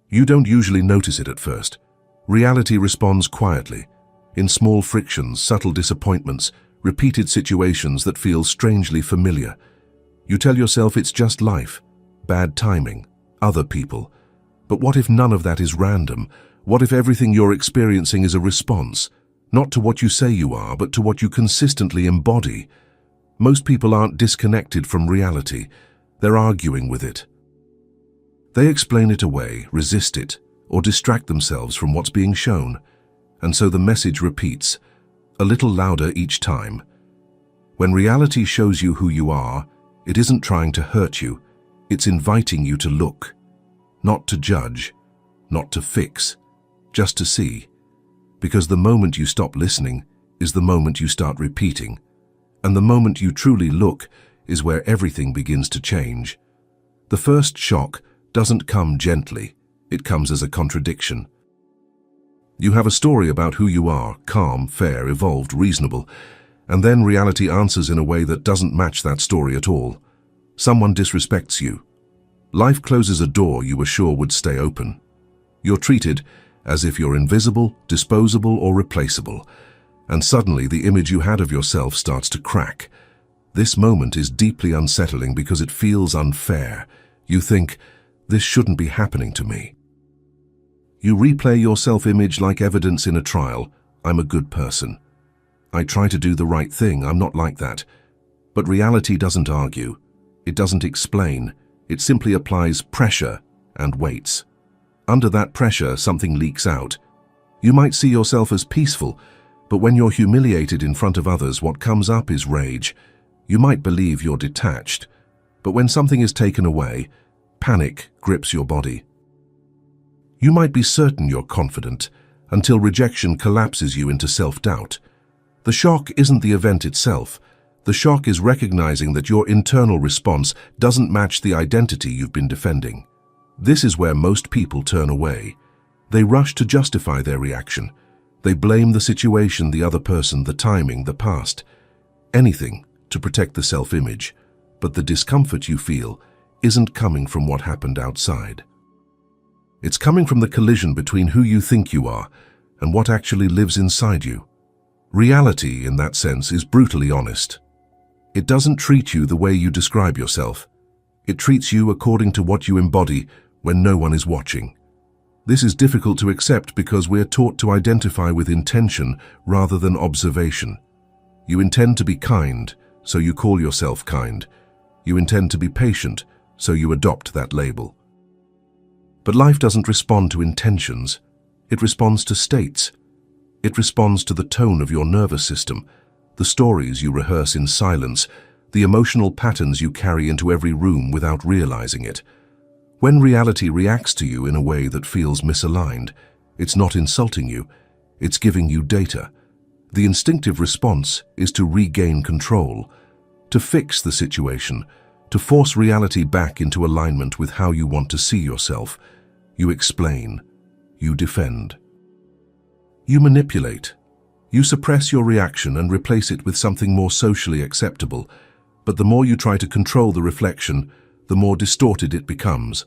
You don't usually notice it at first. Reality responds quietly, in small frictions, subtle disappointments, repeated situations that feel strangely familiar. You tell yourself it's just life, bad timing, other people. But what if none of that is random? What if everything you're experiencing is a response, not to what you say you are, but to what you consistently embody? Most people aren't disconnected from reality. They're arguing with it. They explain it away, resist it, or distract themselves from what's being shown. And so the message repeats, a little louder each time. When reality shows you who you are, it isn't trying to hurt you. It's inviting you to look. Not to judge, not to fix, just to see. Because the moment you stop listening is the moment you start repeating. And the moment you truly look is where everything begins to change. The first shock doesn't come gently, it comes as a contradiction. You have a story about who you are, calm, fair, evolved, reasonable, and then reality answers in a way that doesn't match that story at all. Someone disrespects you. Life closes a door you were sure would stay open. You're treated as if you're invisible, disposable, or replaceable, and suddenly the image you had of yourself starts to crack. This moment is deeply unsettling because it feels unfair. You think, this shouldn't be happening to me. You replay your self-image like evidence in a trial. I'm a good person. I try to do the right thing, I'm not like that. But reality doesn't argue. It doesn't explain. It simply applies pressure and waits. Under that pressure, something leaks out. You might see yourself as peaceful, but when you're humiliated in front of others, what comes up is rage. You might believe you're detached, but when something is taken away, panic grips your body. You might be certain you're confident until rejection collapses you into self-doubt. The shock isn't the event itself. The shock is recognizing that your internal response doesn't match the identity you've been defending. This is where most people turn away. They rush to justify their reaction. They blame the situation, the other person, the timing, the past. Anything to protect the self-image. But the discomfort you feel isn't coming from what happened outside. It's coming from the collision between who you think you are and what actually lives inside you. Reality, in that sense, is brutally honest. It doesn't treat you the way you describe yourself. It treats you according to what you embody when no one is watching. This is difficult to accept because we're taught to identify with intention rather than observation. You intend to be kind, so you call yourself kind. You intend to be patient, so you adopt that label. But life doesn't respond to intentions. It responds to states. It responds to the tone of your nervous system, the stories you rehearse in silence, the emotional patterns you carry into every room without realizing it. When reality reacts to you in a way that feels misaligned, it's not insulting you, it's giving you data. The instinctive response is to regain control, to fix the situation, to force reality back into alignment with how you want to see yourself. You explain. You defend. You manipulate. You suppress your reaction and replace it with something more socially acceptable. But the more you try to control the reflection, the more distorted it becomes.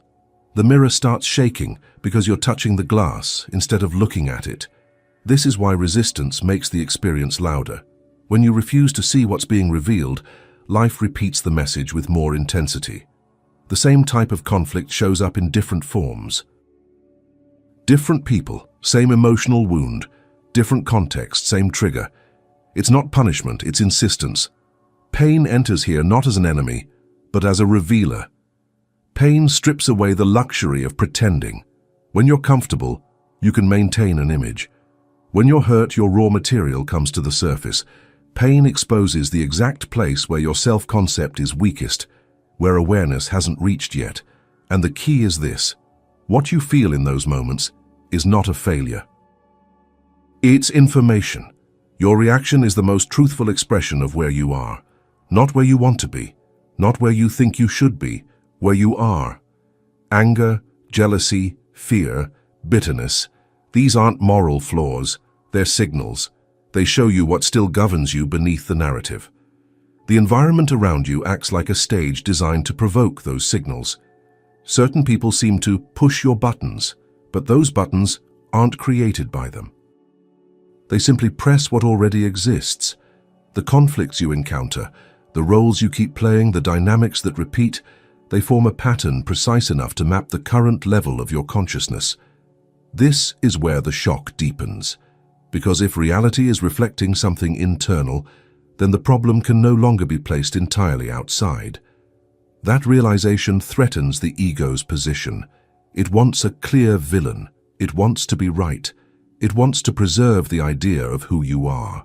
The mirror starts shaking because you're touching the glass instead of looking at it. This is why resistance makes the experience louder. When you refuse to see what's being revealed, life repeats the message with more intensity. The same type of conflict shows up in different forms. Different people, same emotional wound, different context, same trigger. It's not punishment, it's insistence. Pain enters here not as an enemy, but as a revealer. Pain strips away the luxury of pretending. When you're comfortable, you can maintain an image. When you're hurt, your raw material comes to the surface. Pain exposes the exact place where your self-concept is weakest, where awareness hasn't reached yet. And the key is this: what you feel in those moments is not a failure. It's information. Your reaction is the most truthful expression of where you are. Not where you want to be, not where you think you should be, where you are. Anger, jealousy, fear, bitterness, these aren't moral flaws, they're signals. They show you what still governs you beneath the narrative. The environment around you acts like a stage designed to provoke those signals. Certain people seem to push your buttons. But those buttons aren't created by them. They simply press what already exists. The conflicts you encounter, the roles you keep playing, the dynamics that repeat, they form a pattern precise enough to map the current level of your consciousness. This is where the shock deepens, because if reality is reflecting something internal, then the problem can no longer be placed entirely outside. That realization threatens the ego's position. It wants a clear villain. It wants to be right. It wants to preserve the idea of who you are.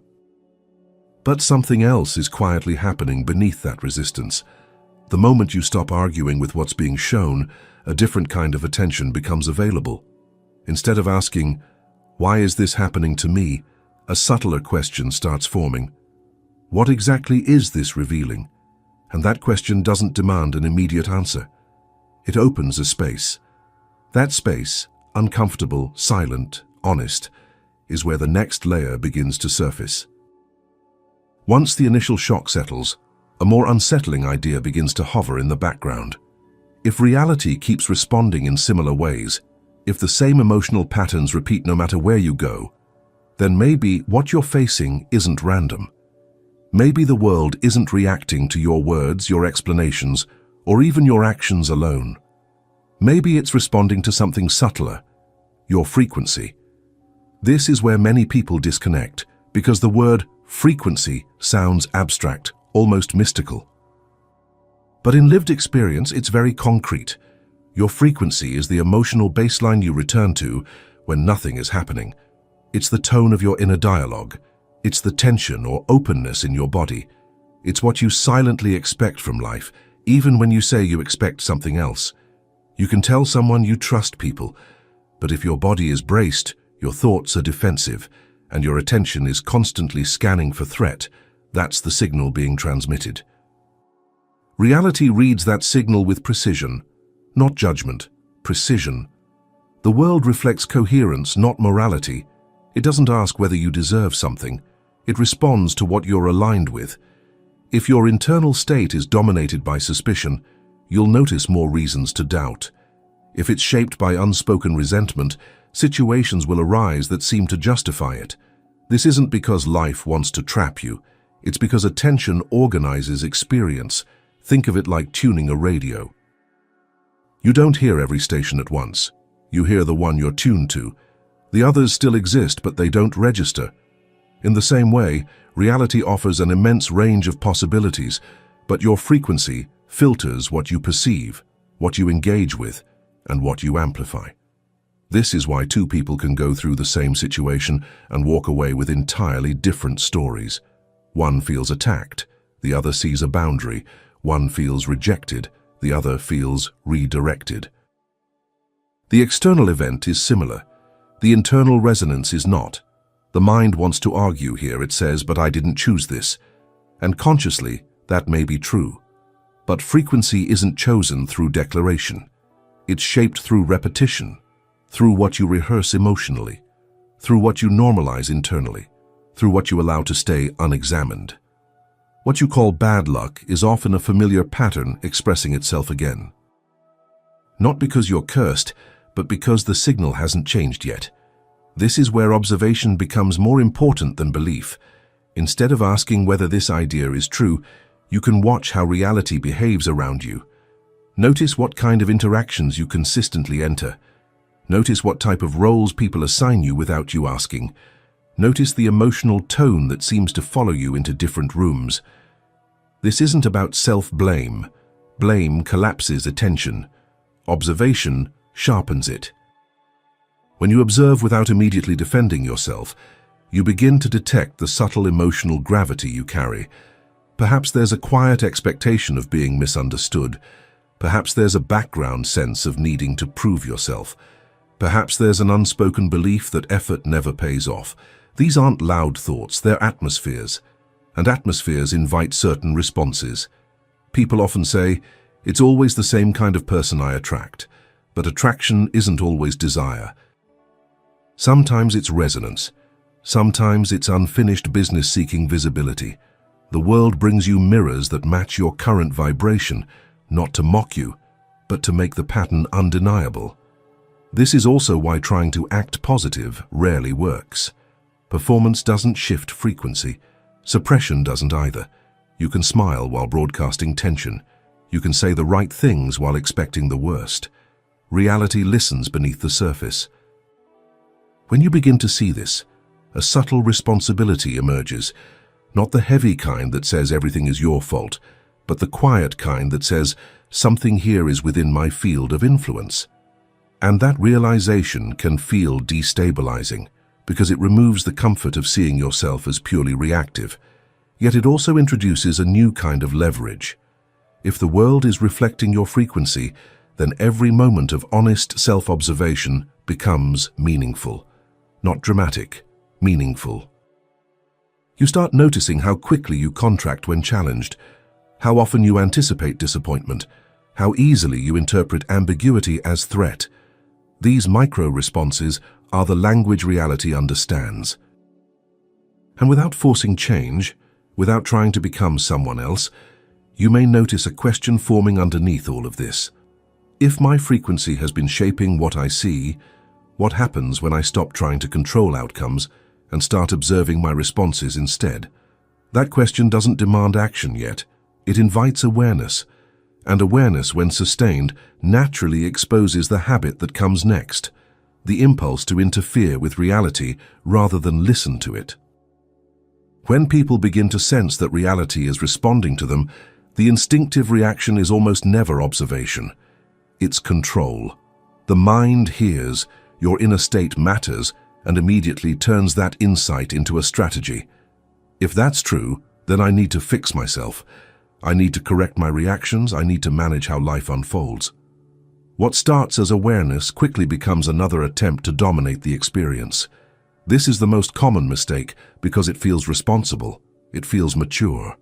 But something else is quietly happening beneath that resistance. The moment you stop arguing with what's being shown, a different kind of attention becomes available. Instead of asking, "Why is this happening to me?" a subtler question starts forming. What exactly is this revealing? And that question doesn't demand an immediate answer. It opens a space. That space, uncomfortable, silent, honest, is where the next layer begins to surface. Once the initial shock settles, a more unsettling idea begins to hover in the background. If reality keeps responding in similar ways, if the same emotional patterns repeat no matter where you go, then maybe what you're facing isn't random. Maybe the world isn't reacting to your words, your explanations, or even your actions alone. Maybe it's responding to something subtler, your frequency. This is where many people disconnect, because the word frequency sounds abstract, almost mystical. But in lived experience, it's very concrete. Your frequency is the emotional baseline you return to when nothing is happening. It's the tone of your inner dialogue. It's the tension or openness in your body. It's what you silently expect from life, even when you say you expect something else. You can tell someone you trust people, but if your body is braced, your thoughts are defensive, and your attention is constantly scanning for threat, that's the signal being transmitted. Reality reads that signal with precision, not judgment, precision. The world reflects coherence, not morality. It doesn't ask whether you deserve something. It responds to what you're aligned with. If your internal state is dominated by suspicion, you'll notice more reasons to doubt. If it's shaped by unspoken resentment, situations will arise that seem to justify it. This isn't because life wants to trap you. It's because attention organizes experience. Think of it like tuning a radio. You don't hear every station at once. You hear the one you're tuned to. The others still exist, but they don't register. In the same way, reality offers an immense range of possibilities, but your frequency filters what you perceive, what you engage with, and what you amplify. This is why two people can go through the same situation and walk away with entirely different stories. One feels attacked, the other sees a boundary. One feels rejected, the other feels redirected. The external event is similar. The internal resonance is not. The mind wants to argue here. It says, "But I didn't choose this." And consciously, that may be true. But frequency isn't chosen through declaration. It's shaped through repetition, through what you rehearse emotionally, through what you normalize internally, through what you allow to stay unexamined. What you call bad luck is often a familiar pattern expressing itself again. Not because you're cursed, but because the signal hasn't changed yet. This is where observation becomes more important than belief. Instead of asking whether this idea is true, you can watch how reality behaves around you. Notice what kind of interactions you consistently enter. Notice what type of roles people assign you without you asking. Notice the emotional tone that seems to follow you into different rooms. This isn't about self-blame. Blame collapses attention. Observation sharpens it. When you observe without immediately defending yourself, you begin to detect the subtle emotional gravity you carry. Perhaps there's a quiet expectation of being misunderstood. Perhaps there's a background sense of needing to prove yourself. Perhaps there's an unspoken belief that effort never pays off. These aren't loud thoughts, they're atmospheres. And atmospheres invite certain responses. People often say, "It's always the same kind of person I attract." But attraction isn't always desire. Sometimes it's resonance. Sometimes it's unfinished business seeking visibility. The world brings you mirrors that match your current vibration, not to mock you, but to make the pattern undeniable. This is also why trying to act positive rarely works. Performance doesn't shift frequency. Suppression doesn't either. You can smile while broadcasting tension. You can say the right things while expecting the worst. Reality listens beneath the surface. When you begin to see this, a subtle responsibility emerges, not the heavy kind that says everything is your fault, but the quiet kind that says something here is within my field of influence. And that realization can feel destabilizing because it removes the comfort of seeing yourself as purely reactive. Yet it also introduces a new kind of leverage. If the world is reflecting your frequency, then every moment of honest self-observation becomes meaningful. Not dramatic, meaningful. You start noticing how quickly you contract when challenged, how often you anticipate disappointment, how easily you interpret ambiguity as threat. These micro-responses are the language reality understands. And without forcing change, without trying to become someone else, you may notice a question forming underneath all of this. If my frequency has been shaping what I see, what happens when I stop trying to control outcomes and start observing my responses instead? That question doesn't demand action yet. It invites awareness. And awareness, when sustained, naturally exposes the habit that comes next, the impulse to interfere with reality rather than listen to it. When people begin to sense that reality is responding to them, the instinctive reaction is almost never observation. It's control. The mind hears, your inner state matters, and immediately turns that insight into a strategy. If that's true, then I need to fix myself. I need to correct my reactions. I need to manage how life unfolds. What starts as awareness quickly becomes another attempt to dominate the experience. This is the most common mistake because it feels responsible. It feels mature.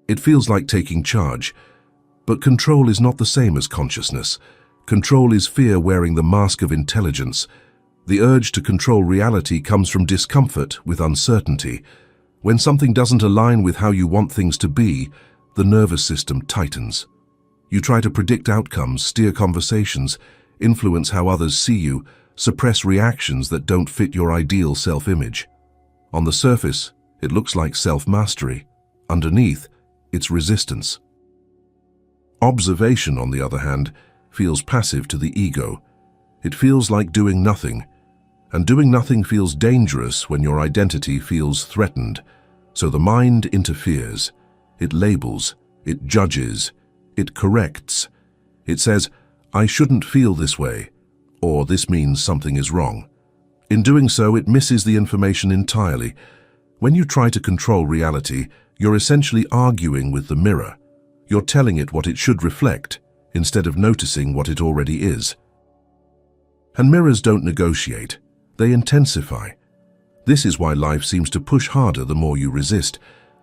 It feels like taking charge. But control is not the same as consciousness. Control is fear wearing the mask of intelligence. The urge to control reality comes from discomfort with uncertainty. When something doesn't align with how you want things to be, the nervous system tightens. You try to predict outcomes, steer conversations, influence how others see you, suppress reactions that don't fit your ideal self-image. On the surface, it looks like self-mastery. Underneath, it's resistance. Observation, on the other hand, feels passive to the ego. It feels like doing nothing. And doing nothing feels dangerous when your identity feels threatened. So the mind interferes. It labels. It judges. It corrects. It says, I shouldn't feel this way, or this means something is wrong. In doing so, it misses the information entirely. When you try to control reality, you're essentially arguing with the mirror. You're telling it what it should reflect, instead of noticing what it already is. And mirrors don't negotiate. They intensify. This is why life seems to push harder the more you resist.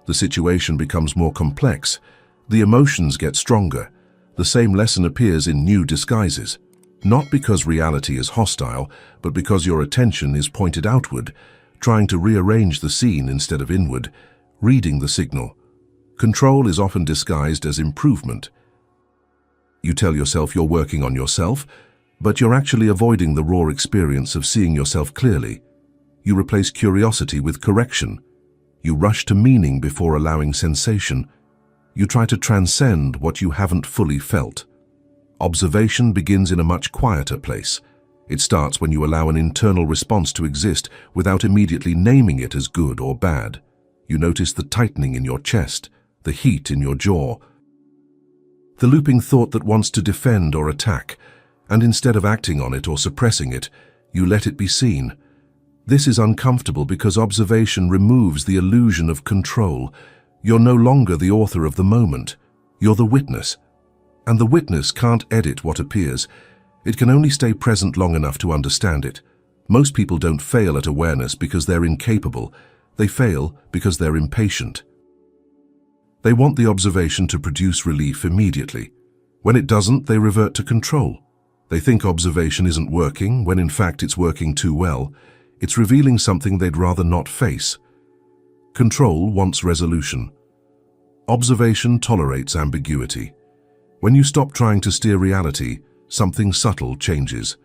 The situation becomes more complex. The emotions get stronger. The same lesson appears in new disguises. Not because reality is hostile, but because your attention is pointed outward, trying to rearrange the scene instead of inward, reading the signal. Control is often disguised as improvement. You tell yourself you're working on yourself, but you're actually avoiding the raw experience of seeing yourself clearly. You replace curiosity with correction. You rush to meaning before allowing sensation. You try to transcend what you haven't fully felt. Observation begins in a much quieter place. It starts when you allow an internal response to exist without immediately naming it as good or bad. You notice the tightening in your chest, the heat in your jaw, the looping thought that wants to defend or attack, and instead of acting on it or suppressing it, you let it be seen. This is uncomfortable because observation removes the illusion of control. You're no longer the author of the moment. You're the witness. And the witness can't edit what appears. It can only stay present long enough to understand it. Most people don't fail at awareness because they're incapable. They fail because they're impatient. They want the observation to produce relief immediately. When it doesn't, they revert to control. They think observation isn't working, when in fact it's working too well. It's revealing something they'd rather not face. Control wants resolution. Observation tolerates ambiguity. When you stop trying to steer reality, something subtle changes.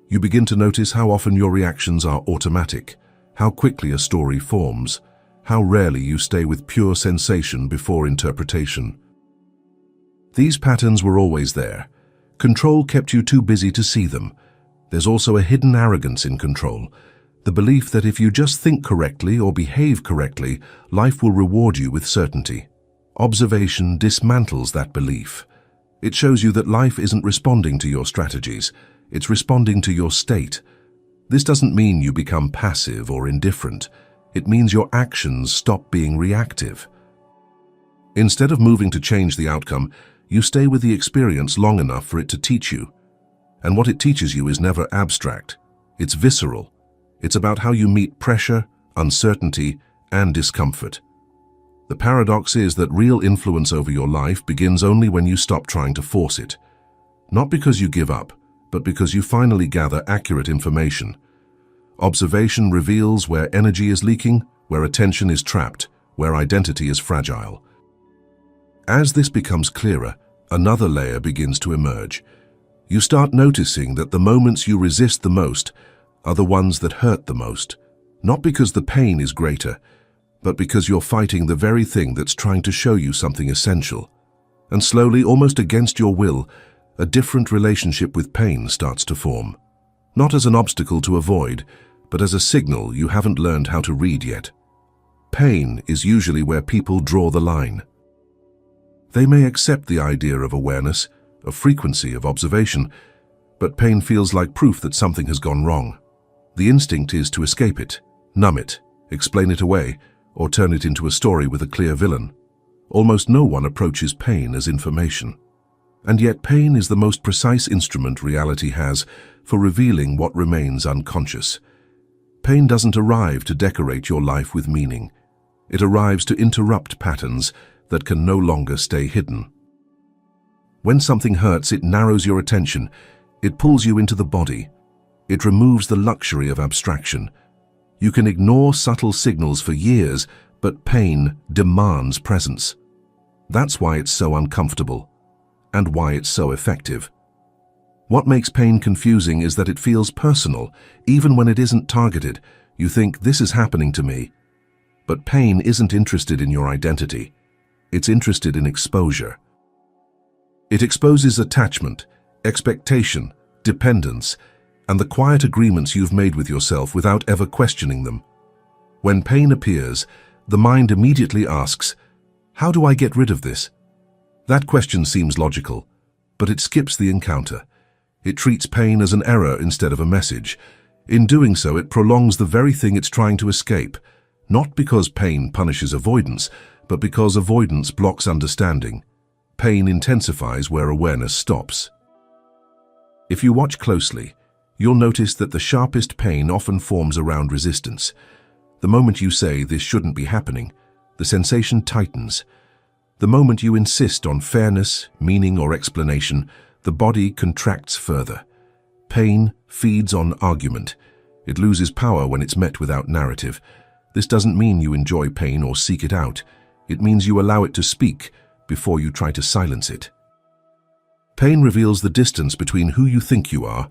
You begin to notice how often your reactions are automatic, how quickly a story forms, how rarely you stay with pure sensation before interpretation. These patterns were always there. Control kept you too busy to see them. There's also a hidden arrogance in control, the belief that if you just think correctly or behave correctly, life will reward you with certainty. Observation dismantles that belief. It shows you that life isn't responding to your strategies, it's responding to your state. This doesn't mean you become passive or indifferent. It means your actions stop being reactive. Instead of moving to change the outcome, you stay with the experience long enough for it to teach you. And what it teaches you is never abstract. It's visceral. It's about how you meet pressure, uncertainty, and discomfort. The paradox is that real influence over your life begins only when you stop trying to force it. Not because you give up, but because you finally gather accurate information. Observation reveals where energy is leaking, where attention is trapped, where identity is fragile. As this becomes clearer, another layer begins to emerge. You start noticing that the moments you resist the most are the ones that hurt the most, not because the pain is greater, but because you're fighting the very thing that's trying to show you something essential. And slowly, almost against your will, a different relationship with pain starts to form. Not as an obstacle to avoid, but as a signal you haven't learned how to read yet. Pain is usually where people draw the line. They may accept the idea of awareness, of frequency, of observation, but pain feels like proof that something has gone wrong. The instinct is to escape it, numb it, explain it away, or turn it into a story with a clear villain. Almost no one approaches pain as information. And yet pain is the most precise instrument reality has for revealing what remains unconscious. Pain doesn't arrive to decorate your life with meaning. It arrives to interrupt patterns that can no longer stay hidden. When something hurts, it narrows your attention. It pulls you into the body. It removes the luxury of abstraction. You can ignore subtle signals for years, but pain demands presence. That's why it's so uncomfortable, and why it's so effective. What makes pain confusing is that it feels personal, even when it isn't targeted. You think, this is happening to me. But pain isn't interested in your identity. It's interested in exposure. It exposes attachment, expectation, dependence, and the quiet agreements you've made with yourself without ever questioning them. When pain appears, the mind immediately asks, how do I get rid of this? That question seems logical, but it skips the encounter. It treats pain as an error instead of a message. In doing so, it prolongs the very thing it's trying to escape, not because pain punishes avoidance, but because avoidance blocks understanding. Pain intensifies where awareness stops. If you watch closely, you'll notice that the sharpest pain often forms around resistance. The moment you say, this shouldn't be happening, the sensation tightens. The moment you insist on fairness, meaning, or explanation, the body contracts further. Pain feeds on argument. It loses power when it's met without narrative. This doesn't mean you enjoy pain or seek it out. It means you allow it to speak before you try to silence it. Pain reveals the distance between who you think you are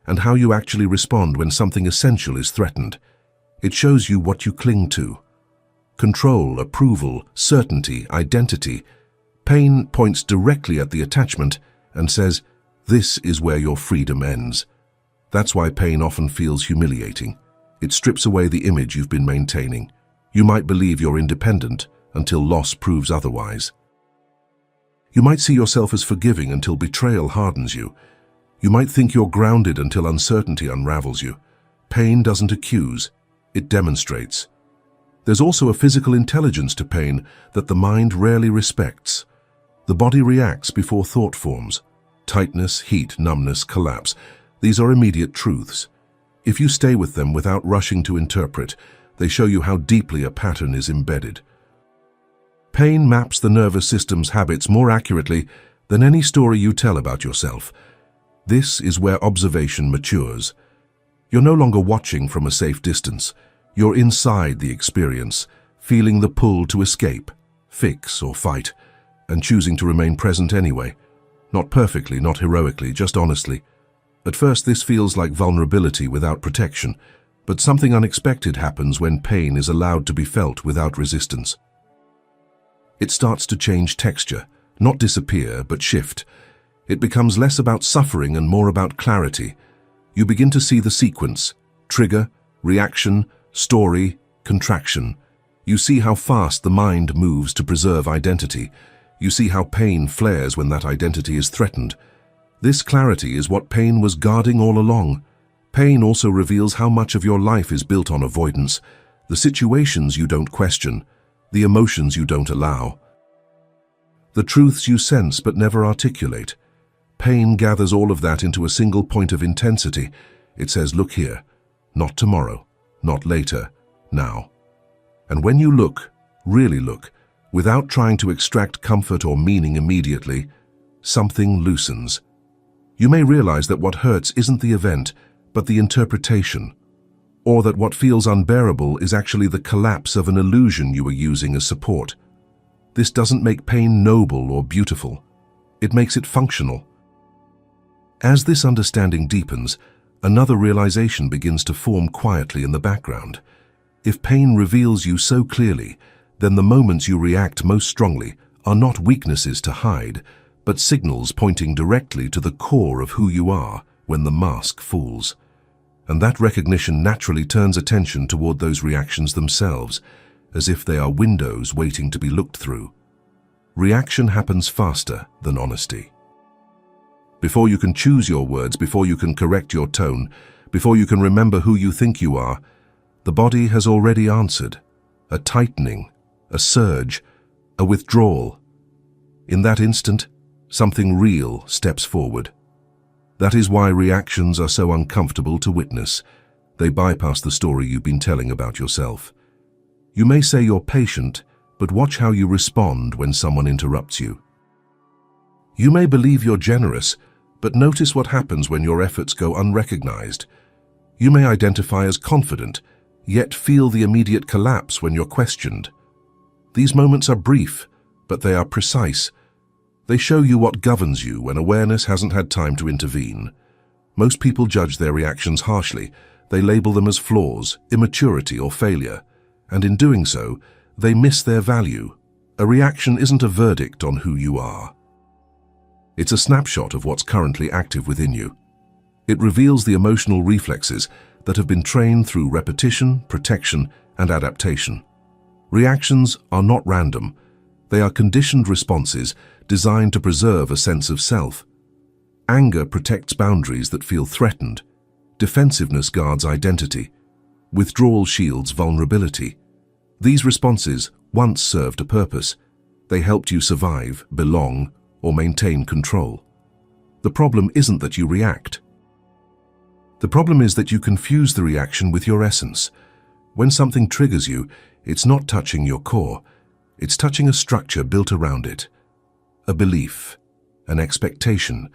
and how you actually respond when something essential is threatened. It shows you what you cling to. Control, approval, certainty, identity. Pain points directly at the attachment and says, this is where your freedom ends. That's why pain often feels humiliating. It strips away the image you've been maintaining. You might believe you're independent until loss proves otherwise. You might see yourself as forgiving until betrayal hardens you. You might think you're grounded until uncertainty unravels you. Pain doesn't accuse, it demonstrates. There's also a physical intelligence to pain that the mind rarely respects. The body reacts before thought forms. Tightness, heat, numbness, collapse. These are immediate truths. If you stay with them without rushing to interpret, they show you how deeply a pattern is embedded. Pain maps the nervous system's habits more accurately than any story you tell about yourself. This is where observation matures. You're no longer watching from a safe distance. You're inside the experience, feeling the pull to escape, fix, or fight, and choosing to remain present anyway. Not perfectly, not heroically, just honestly. At first, this feels like vulnerability without protection, but something unexpected happens when pain is allowed to be felt without resistance. It starts to change texture, not disappear, but shift. It becomes less about suffering and more about clarity. You begin to see the sequence: trigger, reaction, story, contraction. You see how fast the mind moves to preserve identity. You see how pain flares when that identity is threatened. This clarity is what pain was guarding all along. Pain also reveals how much of your life is built on avoidance, the situations you don't question, the emotions you don't allow, the truths you sense but never articulate. Pain gathers all of that into a single point of intensity. It says, look here, not tomorrow, not later, now. And when you look, really look, without trying to extract comfort or meaning immediately, something loosens. You may realize that what hurts isn't the event, but the interpretation, or that what feels unbearable is actually the collapse of an illusion you were using as support. This doesn't make pain noble or beautiful. It makes it functional. As this understanding deepens, another realization begins to form quietly in the background. If pain reveals you so clearly, then the moments you react most strongly are not weaknesses to hide, but signals pointing directly to the core of who you are when the mask falls. And that recognition naturally turns attention toward those reactions themselves, as if they are windows waiting to be looked through. Reaction happens faster than honesty. Before you can choose your words, before you can correct your tone, before you can remember who you think you are, the body has already answered. A tightening, a surge, a withdrawal. In that instant, something real steps forward. That is why reactions are so uncomfortable to witness. They bypass the story you've been telling about yourself. You may say you're patient, but watch how you respond when someone interrupts you. You may believe you're generous, but notice what happens when your efforts go unrecognized. You may identify as confident, yet feel the immediate collapse when you're questioned. These moments are brief, but they are precise. They show you what governs you when awareness hasn't had time to intervene. Most people judge their reactions harshly. They label them as flaws, immaturity, or failure. And in doing so, they miss their value. A reaction isn't a verdict on who you are. It's a snapshot of what's currently active within you. It reveals the emotional reflexes that have been trained through repetition, protection, and adaptation. Reactions are not random. They are conditioned responses designed to preserve a sense of self. Anger protects boundaries that feel threatened. Defensiveness guards identity. Withdrawal shields vulnerability. These responses once served a purpose. They helped you survive, belong, or maintain control. The problem isn't that you react. The problem is that you confuse the reaction with your essence. When something triggers you, it's not touching your core. It's touching a structure built around it. A belief, an expectation,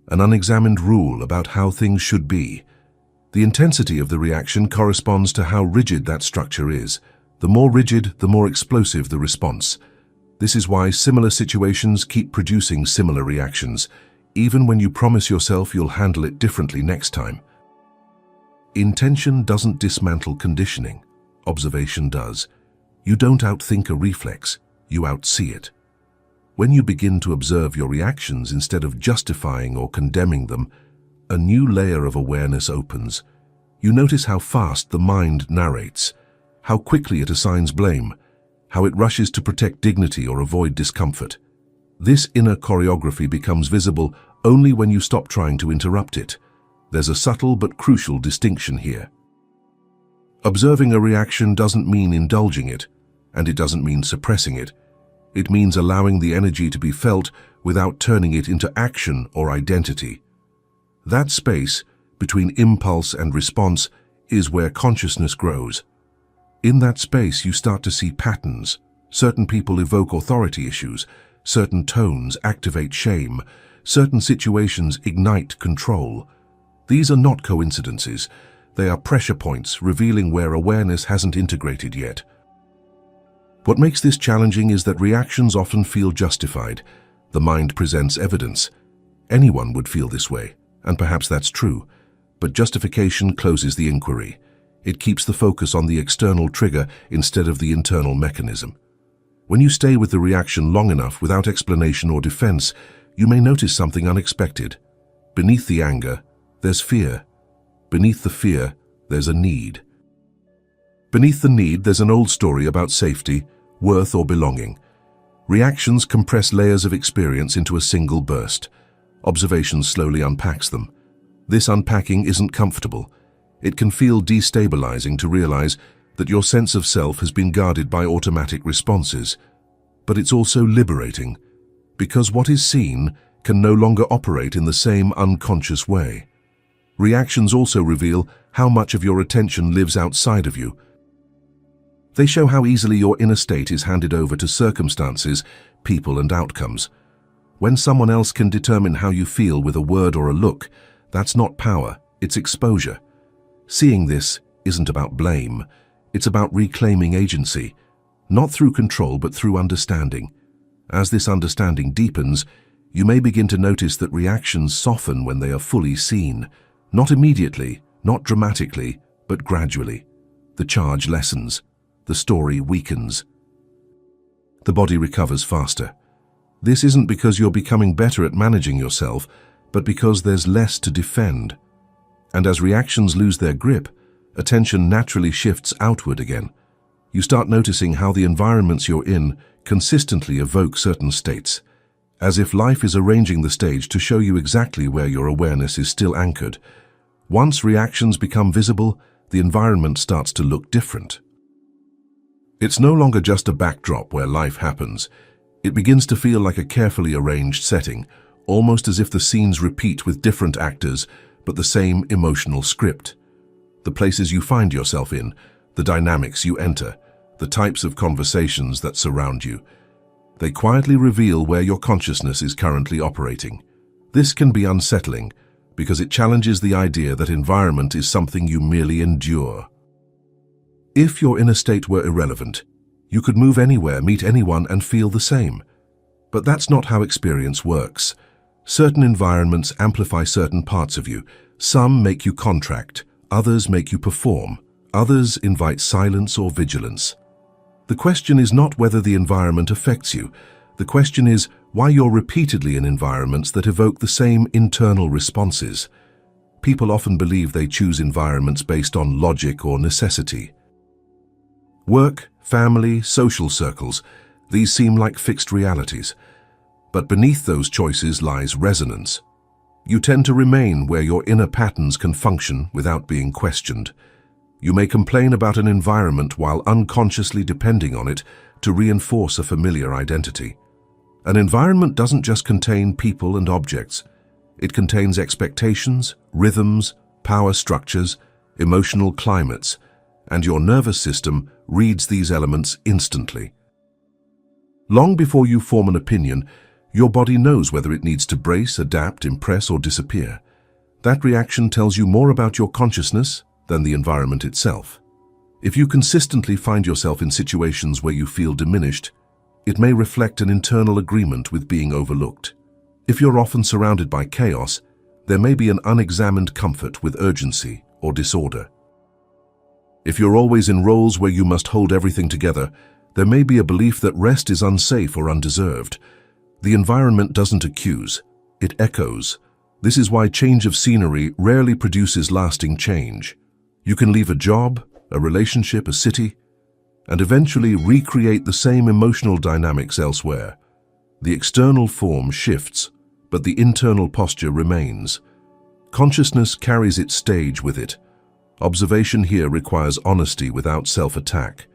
an unexamined rule about how things should be. The intensity of the reaction corresponds to how rigid that structure is. The more rigid, the more explosive the response. This is why similar situations keep producing similar reactions, even when you promise yourself you'll handle it differently next time. Intention doesn't dismantle conditioning. Observation does. You don't outthink a reflex, you outsee it. When you begin to observe your reactions instead of justifying or condemning them, a new layer of awareness opens. You notice how fast the mind narrates, how quickly it assigns blame, how it rushes to protect dignity or avoid discomfort. This inner choreography becomes visible only when you stop trying to interrupt it. There's a subtle but crucial distinction here. Observing a reaction doesn't mean indulging it, and it doesn't mean suppressing it. It means allowing the energy to be felt without turning it into action or identity. That space between impulse and response is where consciousness grows. In that space, you start to see patterns. Certain people evoke authority issues. Certain tones activate shame. Certain situations ignite control. These are not coincidences. They are pressure points revealing where awareness hasn't integrated yet. What makes this challenging is that reactions often feel justified. The mind presents evidence. Anyone would feel this way. And perhaps that's true, but justification closes the inquiry. It keeps the focus on the external trigger instead of the internal mechanism. When you stay with the reaction long enough without explanation or defense, you may notice something unexpected. Beneath the anger, there's fear. Beneath the fear, there's a need. Beneath the need, there's an old story about safety, worth, or belonging. Reactions compress layers of experience into a single burst. Observation slowly unpacks them. This unpacking isn't comfortable. It can feel destabilizing to realize that your sense of self has been guarded by automatic responses. But it's also liberating, because what is seen can no longer operate in the same unconscious way. Reactions also reveal how much of your attention lives outside of you. They show how easily your inner state is handed over to circumstances, people, and outcomes. When someone else can determine how you feel with a word or a look, that's not power, it's exposure. Seeing this isn't about blame. It's about reclaiming agency, not through control but through understanding. As this understanding deepens, you may begin to notice that reactions soften when they are fully seen. Not immediately, not dramatically, but gradually. The charge lessens. The story weakens. The body recovers faster. This isn't because you're becoming better at managing yourself, but because there's less to defend. And as reactions lose their grip, attention naturally shifts outward again. You start noticing how the environments you're in consistently evoke certain states, as if life is arranging the stage to show you exactly where your awareness is still anchored. Once reactions become visible, the environment starts to look different. It's no longer just a backdrop where life happens. It begins to feel like a carefully arranged setting, almost as if the scenes repeat with different actors, but the same emotional script. The places you find yourself in, the dynamics you enter, the types of conversations that surround you. They quietly reveal where your consciousness is currently operating. This can be unsettling because it challenges the idea that environment is something you merely endure. If your inner state were irrelevant, you could move anywhere, meet anyone, and feel the same. But that's not how experience works. Certain environments amplify certain parts of you. Some make you contract, others make you perform, others invite silence or vigilance. The question is not whether the environment affects you. The question is why you're repeatedly in environments that evoke the same internal responses. People often believe they choose environments based on logic or necessity. Work, family, social circles, these seem like fixed realities. But beneath those choices lies resonance. You tend to remain where your inner patterns can function without being questioned. You may complain about an environment while unconsciously depending on it to reinforce a familiar identity. An environment doesn't just contain people and objects. It contains expectations, rhythms, power structures, emotional climates, and your nervous system reads these elements instantly. Long before you form an opinion, your body knows whether it needs to brace, adapt, impress, or disappear. That reaction tells you more about your consciousness than the environment itself. If you consistently find yourself in situations where you feel diminished, it may reflect an internal agreement with being overlooked. If you're often surrounded by chaos, there may be an unexamined comfort with urgency or disorder. If you're always in roles where you must hold everything together, there may be a belief that rest is unsafe or undeserved. The environment doesn't accuse, it echoes. This is why change of scenery rarely produces lasting change. You can leave a job, a relationship, a city, and eventually recreate the same emotional dynamics elsewhere. The external form shifts, but the internal posture remains. Consciousness carries its stage with it. Observation here requires honesty without self-attack.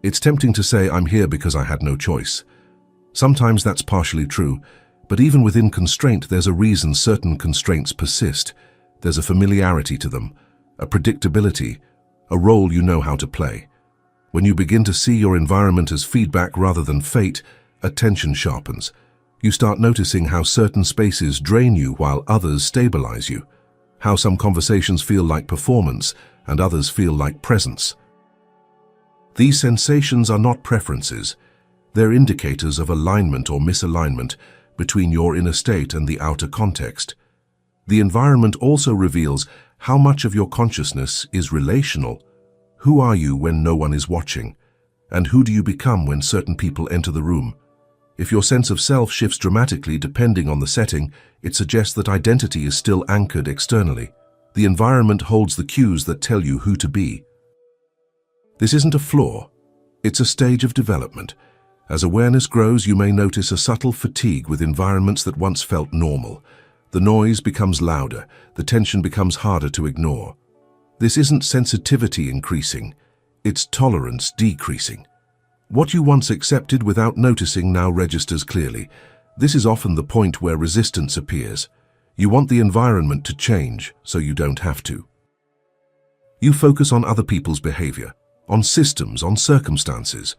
It's tempting to say, "I'm here because I had no choice." Sometimes that's partially true, but even within constraint, there's a reason certain constraints persist. There's a familiarity to them, a predictability, a role you know how to play. When you begin to see your environment as feedback rather than fate, attention sharpens. You start noticing how certain spaces drain you while others stabilize you, how some conversations feel like performance and others feel like presence. These sensations are not preferences. They're indicators of alignment or misalignment between your inner state and the outer context. The environment also reveals how much of your consciousness is relational. Who are you when no one is watching? And who do you become when certain people enter the room? If your sense of self shifts dramatically depending on the setting, it suggests that identity is still anchored externally. The environment holds the cues that tell you who to be. This isn't a flaw. It's a stage of development. As awareness grows, you may notice a subtle fatigue with environments that once felt normal. The noise becomes louder, the tension becomes harder to ignore. This isn't sensitivity increasing, it's tolerance decreasing. What you once accepted without noticing now registers clearly. This is often the point where resistance appears. You want the environment to change, so you don't have to. You focus on other people's behavior, on systems, on circumstances.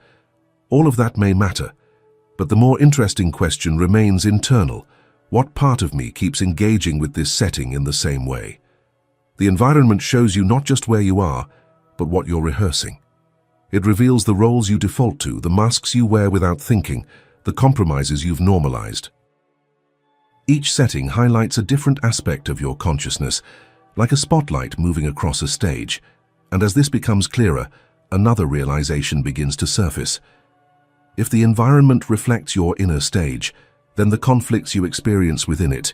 All of that may matter, but the more interesting question remains internal. What part of me keeps engaging with this setting in the same way? The environment shows you not just where you are, but what you're rehearsing. It reveals the roles you default to, the masks you wear without thinking, the compromises you've normalized. Each setting highlights a different aspect of your consciousness, like a spotlight moving across a stage. And as this becomes clearer, another realization begins to surface. If the environment reflects your inner stage, then the conflicts you experience within it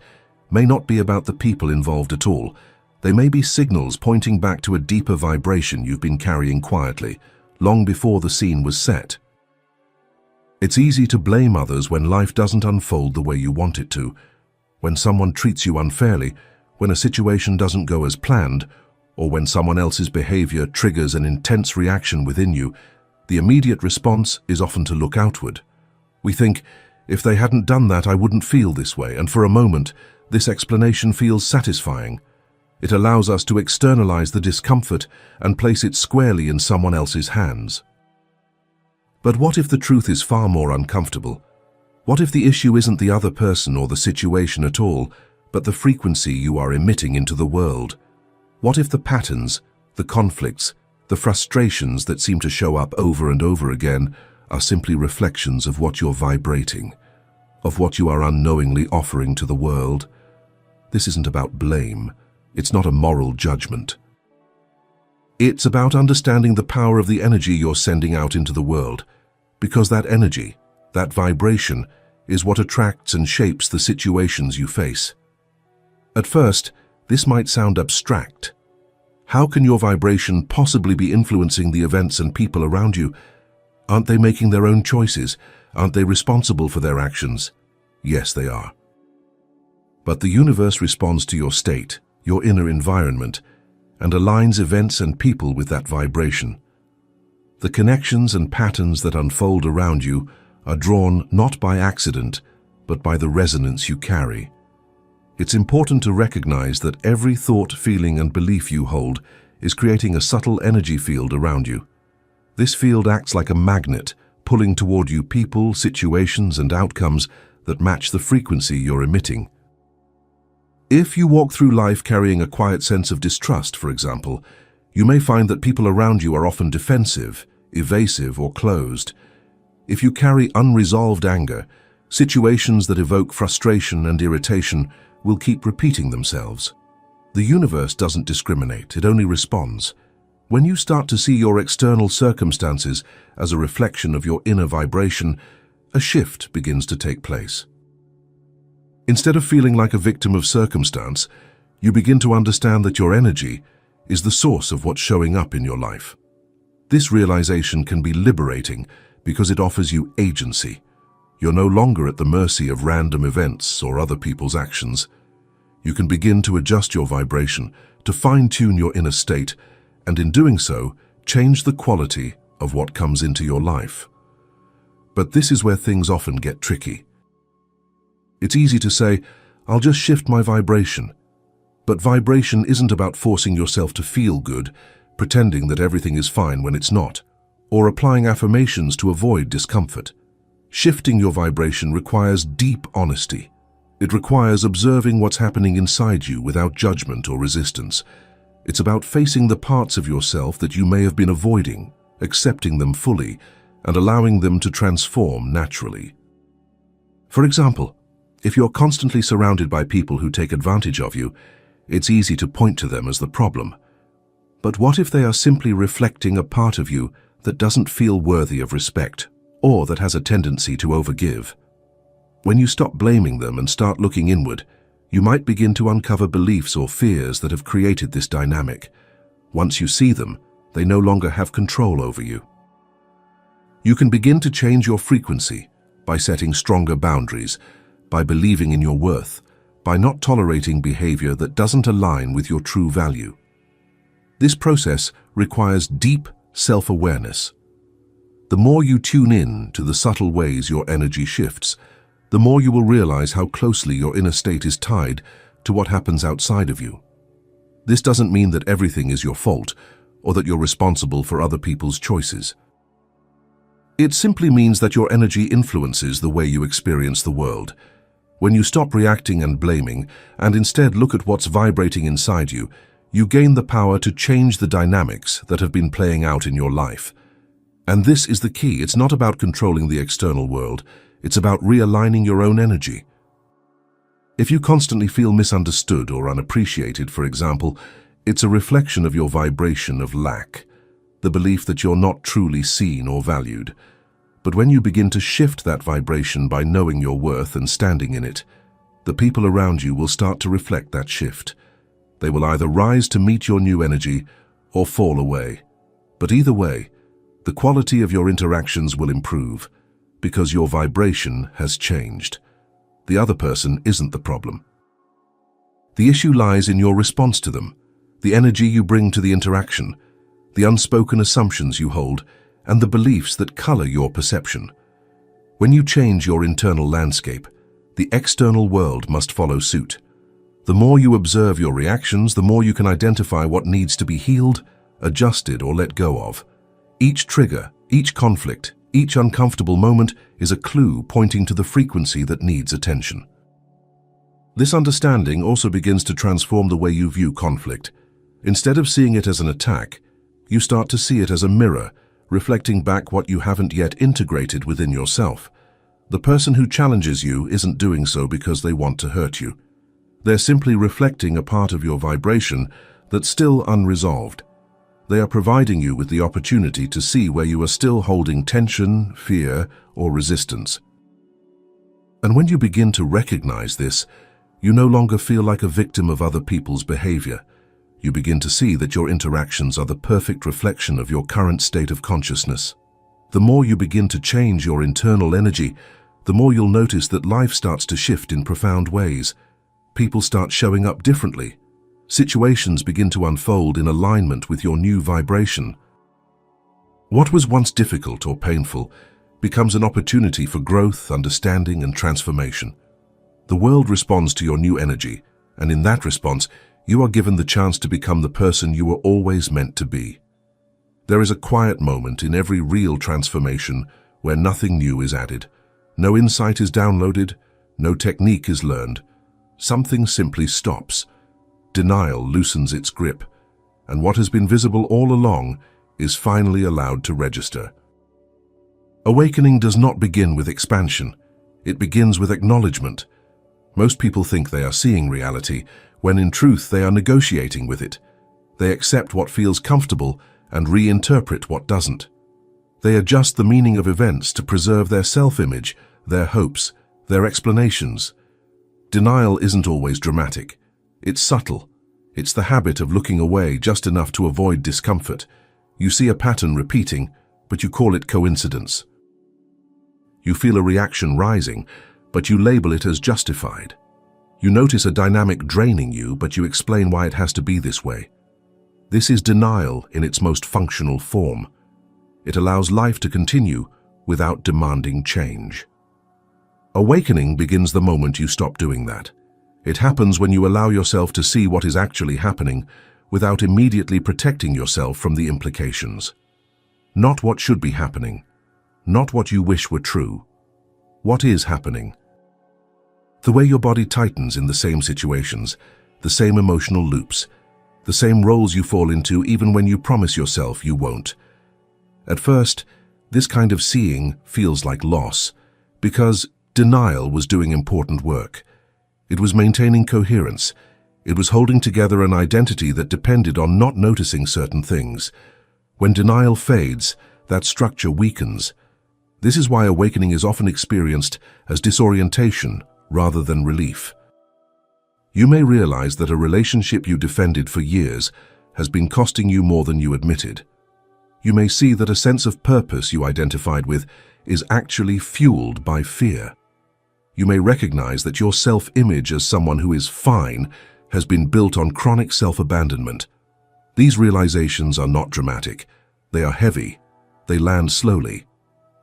may not be about the people involved at all. They may be signals pointing back to a deeper vibration you've been carrying quietly, long before the scene was set. It's easy to blame others when life doesn't unfold the way you want it to, when someone treats you unfairly, when a situation doesn't go as planned, or when someone else's behavior triggers an intense reaction within you. The immediate response is often to look outward. We think, if they hadn't done that, I wouldn't feel this way, and for a moment, this explanation feels satisfying. It allows us to externalize the discomfort and place it squarely in someone else's hands. But what if the truth is far more uncomfortable? What if the issue isn't the other person or the situation at all, but the frequency you are emitting into the world? What if the patterns, the conflicts, the frustrations that seem to show up over and over again are simply reflections of what you're vibrating, of what you are unknowingly offering to the world? This isn't about blame. It's not a moral judgment. It's about understanding the power of the energy you're sending out into the world, because that energy, that vibration, is what attracts and shapes the situations you face. At first, this might sound abstract. How can your vibration possibly be influencing the events and people around you? Aren't they making their own choices? Aren't they responsible for their actions? Yes, they are. But the universe responds to your state, your inner environment, and aligns events and people with that vibration. The connections and patterns that unfold around you are drawn not by accident, but by the resonance you carry. It's important to recognize that every thought, feeling, and belief you hold is creating a subtle energy field around you. This field acts like a magnet, pulling toward you people, situations, and outcomes that match the frequency you're emitting. If you walk through life carrying a quiet sense of distrust, for example, you may find that people around you are often defensive, evasive, or closed. If you carry unresolved anger, situations that evoke frustration and irritation will keep repeating themselves. The universe doesn't discriminate, it only responds. When you start to see your external circumstances as a reflection of your inner vibration, a shift begins to take place. Instead of feeling like a victim of circumstance, you begin to understand that your energy is the source of what's showing up in your life. This realization can be liberating because it offers you agency. You're no longer at the mercy of random events or other people's actions. You can begin to adjust your vibration, to fine-tune your inner state, and in doing so, change the quality of what comes into your life. But this is where things often get tricky. It's easy to say, I'll just shift my vibration. But vibration isn't about forcing yourself to feel good, pretending that everything is fine when it's not, or applying affirmations to avoid discomfort. Shifting your vibration requires deep honesty. It requires observing what's happening inside you without judgment or resistance. It's about facing the parts of yourself that you may have been avoiding, accepting them fully, and allowing them to transform naturally. For example, If you're constantly surrounded by people who take advantage of you, it's easy to point to them as the problem. But what if they are simply reflecting a part of you that doesn't feel worthy of respect, or that has a tendency to overgive? When you stop blaming them and start looking inward, you might begin to uncover beliefs or fears that have created this dynamic. Once you see them, they no longer have control over you. You can begin to change your frequency by setting stronger boundaries, by believing in your worth, by not tolerating behavior that doesn't align with your true value. This process requires deep self-awareness. The more you tune in to the subtle ways your energy shifts, the more you will realize how closely your inner state is tied to what happens outside of you. This doesn't mean that everything is your fault or that you're responsible for other people's choices. It simply means that your energy influences the way you experience the world. When you stop reacting and blaming and instead look at what's vibrating inside you, you gain the power to change the dynamics that have been playing out in your life. And this is the key. It's not about controlling the external world. It's about realigning your own energy. If you constantly feel misunderstood or unappreciated, for example, it's a reflection of your vibration of lack, the belief that you're not truly seen or valued. But when you begin to shift that vibration by knowing your worth and standing in it, the people around you will start to reflect that shift. They will either rise to meet your new energy or fall away. But either way, the quality of your interactions will improve because your vibration has changed. The other person isn't the problem. The issue lies in your response to them, the energy you bring to the interaction, the unspoken assumptions you hold, and the beliefs that color your perception. When you change your internal landscape, the external world must follow suit. The more you observe your reactions, the more you can identify what needs to be healed, adjusted, or let go of. Each trigger, each conflict, each uncomfortable moment is a clue pointing to the frequency that needs attention. This understanding also begins to transform the way you view conflict. Instead of seeing it as an attack, you start to see it as a mirror, reflecting back what you haven't yet integrated within yourself. The person who challenges you isn't doing so because they want to hurt you. They're simply reflecting a part of your vibration that's still unresolved. They are providing you with the opportunity to see where you are still holding tension, fear, or resistance. And when you begin to recognize this, you no longer feel like a victim of other people's behavior. You begin to see that your interactions are the perfect reflection of your current state of consciousness. The more you begin to change your internal energy, the more you'll notice that life starts to shift in profound ways. People start showing up differently. Situations begin to unfold in alignment with your new vibration. What was once difficult or painful becomes an opportunity for growth, understanding, and transformation. The world responds to your new energy, and in that response, you are given the chance to become the person you were always meant to be. There is a quiet moment in every real transformation where nothing new is added. No insight is downloaded, no technique is learned. Something simply stops. Denial loosens its grip, and what has been visible all along is finally allowed to register. Awakening does not begin with expansion. It begins with acknowledgement. Most people think they are seeing reality, when in truth they are negotiating with it. They accept what feels comfortable and reinterpret what doesn't. They adjust the meaning of events to preserve their self-image, their hopes, their explanations. Denial isn't always dramatic. It's subtle. It's the habit of looking away just enough to avoid discomfort. You see a pattern repeating, but you call it coincidence. You feel a reaction rising, but you label it as justified. You notice a dynamic draining you, but you explain why it has to be this way. This is denial in its most functional form. It allows life to continue without demanding change. Awakening begins the moment you stop doing that. It happens when you allow yourself to see what is actually happening without immediately protecting yourself from the implications. Not what should be happening, not what you wish were true. What is happening? The way your body tightens in the same situations, the same emotional loops, the same roles you fall into even when you promise yourself you won't. At first, this kind of seeing feels like loss, because Denial was doing important work. It was maintaining coherence. It was holding together an identity that depended on not noticing certain things. When denial fades, that structure weakens. This is why awakening is often experienced as disorientation rather than relief. You may realize that a relationship you defended for years has been costing you more than you admitted. You may see that a sense of purpose you identified with is actually fueled by fear. You may recognize that your self-image as someone who is fine has been built on chronic self-abandonment. These realizations are not dramatic. They are heavy. They land slowly.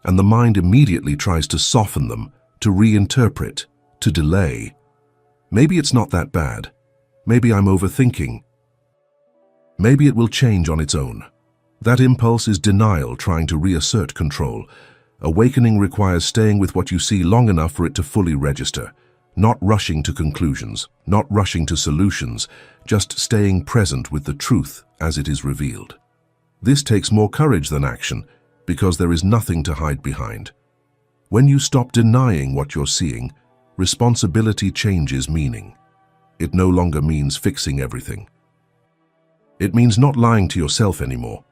And the mind immediately tries to soften them, to reinterpret, to delay. Maybe it's not that bad. Maybe I'm overthinking. Maybe it will change on its own. That impulse is denial trying to reassert control. Awakening requires staying with what you see long enough for it to fully register, not rushing to conclusions, not rushing to solutions, just staying present with the truth as it is revealed. This takes more courage than action, because there is nothing to hide behind. When you stop denying what you're seeing, responsibility changes meaning. It no longer means fixing everything. It means not lying to yourself anymore.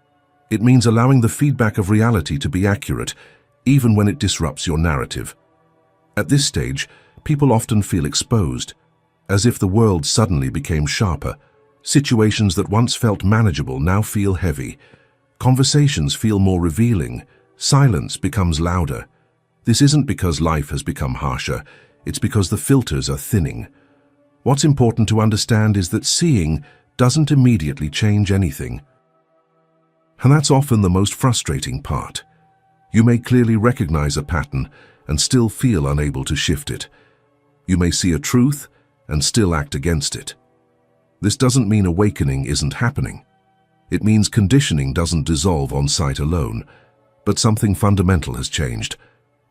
It means allowing the feedback of reality to be accurate, even when it disrupts your narrative. At this stage, people often feel exposed, as if the world suddenly became sharper. Situations that once felt manageable now feel heavy. Conversations feel more revealing. Silence becomes louder. This isn't because life has become harsher, it's because the filters are thinning. What's important to understand is that seeing doesn't immediately change anything. And that's often the most frustrating part. You may clearly recognize a pattern and still feel unable to shift it. You may see a truth and still act against it. This doesn't mean awakening isn't happening. It means conditioning doesn't dissolve on sight alone, but something fundamental has changed.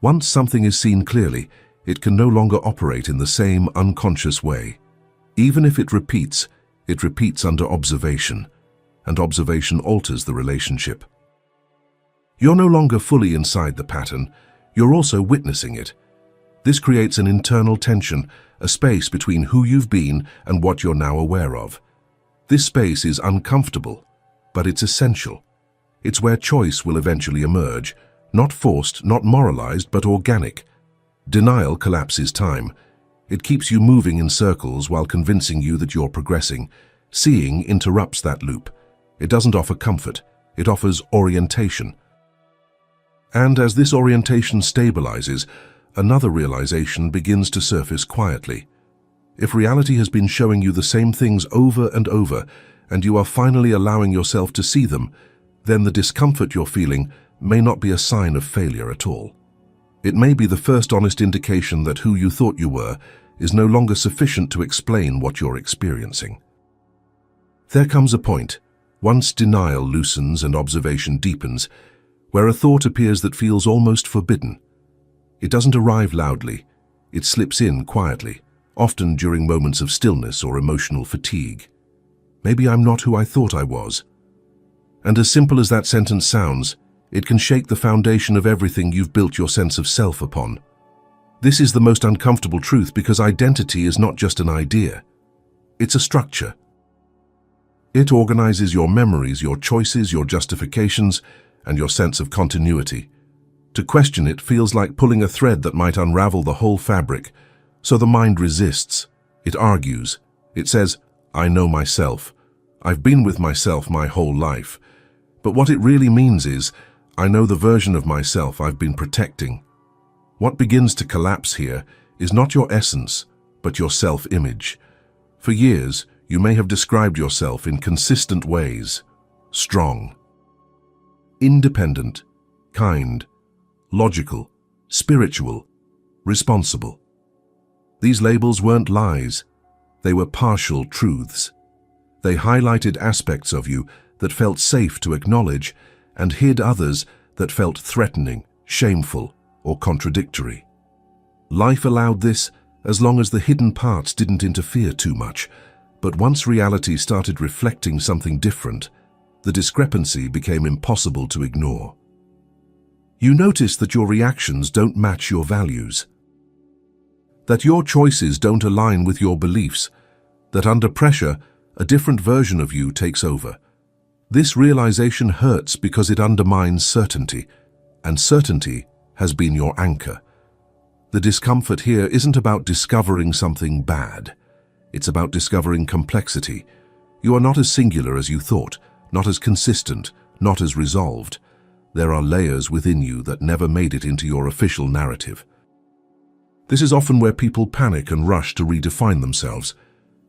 Once something is seen clearly, it can no longer operate in the same unconscious way. Even if it repeats under observation, and observation alters the relationship. You're no longer fully inside the pattern, you're also witnessing it. This creates an internal tension, a space between who you've been and what you're now aware of. This space is uncomfortable, but it's essential. It's where choice will eventually emerge, not forced, not moralized, but organic. Denial collapses time. It keeps you moving in circles while convincing you that you're progressing. Seeing interrupts that loop. It doesn't offer comfort, it offers orientation. And as this orientation stabilizes, another realization begins to surface quietly. If reality has been showing you the same things over and over, and you are finally allowing yourself to see them, then the discomfort you're feeling may not be a sign of failure at all. It may be the first honest indication that who you thought you were is no longer sufficient to explain what you're experiencing. There comes a point, once denial loosens and observation deepens, where a thought appears that feels almost forbidden. It doesn't arrive loudly, it slips in quietly, often during moments of stillness or emotional fatigue. Maybe I'm not who I thought I was. And as simple as that sentence sounds, it can shake the foundation of everything you've built your sense of self upon. This is the most uncomfortable truth because identity is not just an idea. It's a structure. It organizes your memories, your choices, your justifications, and your sense of continuity. To question it feels like pulling a thread that might unravel the whole fabric. So the mind resists. It argues. It says, I know myself. I've been with myself my whole life. But what it really means is, I know the version of myself I've been protecting. What begins to collapse here is not your essence, but your self-image. For years, you may have described yourself in consistent ways. Strong, independent, kind, logical, spiritual, responsible. These labels weren't lies. They were partial truths. They highlighted aspects of you that felt safe to acknowledge and hid others that felt threatening, shameful, or contradictory. Life allowed this as long as the hidden parts didn't interfere too much, but once reality started reflecting something different, the discrepancy became impossible to ignore. You notice that your reactions don't match your values. that your choices don't align with your beliefs, that under pressure, a different version of you takes over. This realization hurts because it undermines certainty, and certainty has been your anchor. The discomfort here isn't about discovering something bad. It's about discovering complexity. You are not as singular as you thought, not as consistent, not as resolved. There are layers within you that never made it into your official narrative. This is often where people panic and rush to redefine themselves.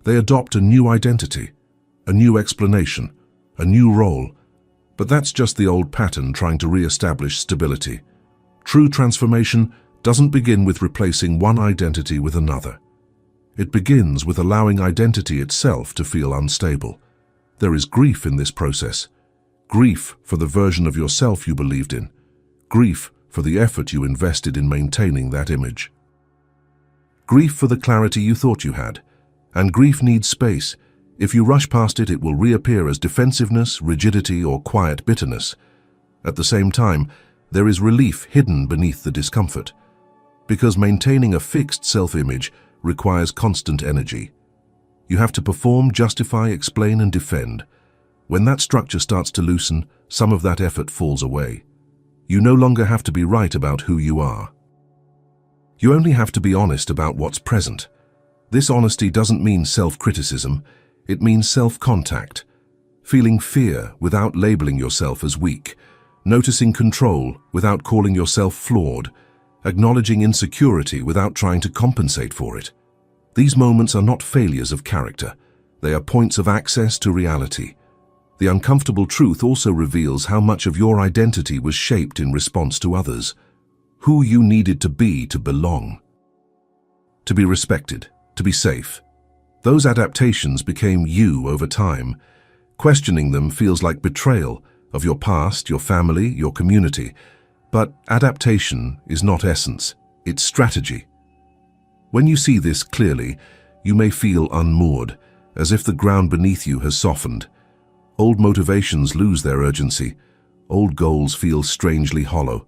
They adopt a new identity, a new explanation, a new role. But that's just the old pattern trying to re-establish stability. True transformation doesn't begin with replacing one identity with another. It begins with allowing identity itself to feel unstable. There is grief in this process. Grief for the version of yourself you believed in. Grief for the effort you invested in maintaining that image. Grief for the clarity you thought you had. And grief needs space. If you rush past it, it will reappear as defensiveness, rigidity, or quiet bitterness. At the same time, there is relief hidden beneath the discomfort. Because maintaining a fixed self-image requires constant energy. You have to perform, justify, explain, and defend. When that structure starts to loosen, some of that effort falls away. You no longer have to be right about who you are. You only have to be honest about what's present. This honesty doesn't mean self-criticism, it means self-contact. Feeling fear without labeling yourself as weak. Noticing control without calling yourself flawed. Acknowledging insecurity without trying to compensate for it. These moments are not failures of character. They are points of access to reality. The uncomfortable truth also reveals how much of your identity was shaped in response to others. Who you needed to be to belong. To be respected, to be safe. Those adaptations became you over time. Questioning them feels like betrayal of your past, your family, your community. But adaptation is not essence, it's strategy. When you see this clearly, you may feel unmoored, as if the ground beneath you has softened. Old motivations lose their urgency. Old goals feel strangely hollow.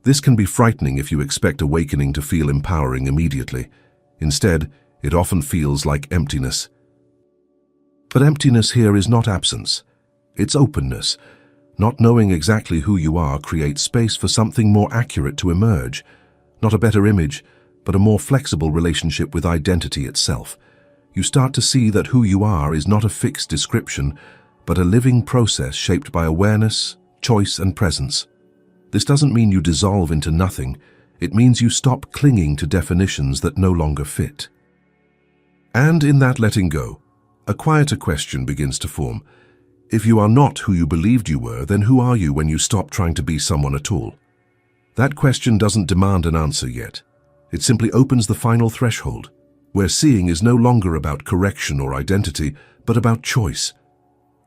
This can be frightening if you expect awakening to feel empowering immediately. Instead, it often feels like emptiness. But emptiness here is not absence. It's openness. Not knowing exactly who you are creates space for something more accurate to emerge. Not a better image, but a more flexible relationship with identity itself. You start to see that who you are is not a fixed description, but a living process shaped by awareness, choice, and presence. This doesn't mean you dissolve into nothing. It means you stop clinging to definitions that no longer fit. And in that letting go, a quieter question begins to form. If you are not who you believed you were, then who are you when you stop trying to be someone at all? That question doesn't demand an answer yet. It simply opens the final threshold, where seeing is no longer about correction or identity, but about choice.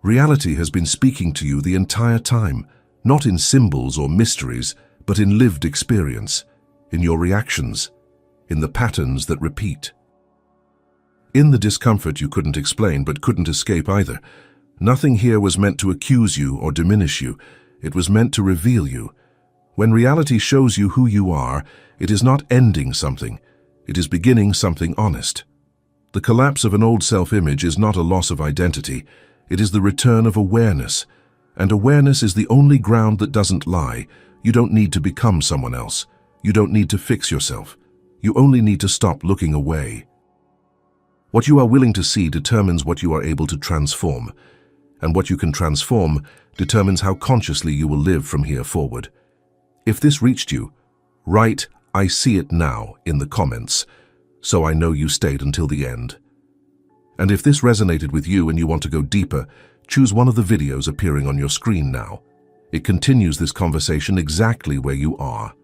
Reality has been speaking to you the entire time, not in symbols or mysteries, but in lived experience, in your reactions, in the patterns that repeat. In the discomfort you couldn't explain but couldn't escape either. Nothing here was meant to accuse you or diminish you. It was meant to reveal you. When reality shows you who you are, it is not ending something. It is beginning something honest. The collapse of an old self-image is not a loss of identity. It is the return of awareness. And awareness is the only ground that doesn't lie. You don't need to become someone else. You don't need to fix yourself. You only need to stop looking away. What you are willing to see determines what you are able to transform. And what you can transform determines how consciously you will live from here forward. If this reached you, write "I see it now" in the comments, so I know you stayed until the end. And if this resonated with you and you want to go deeper, choose one of the videos appearing on your screen now. It continues this conversation exactly where you are.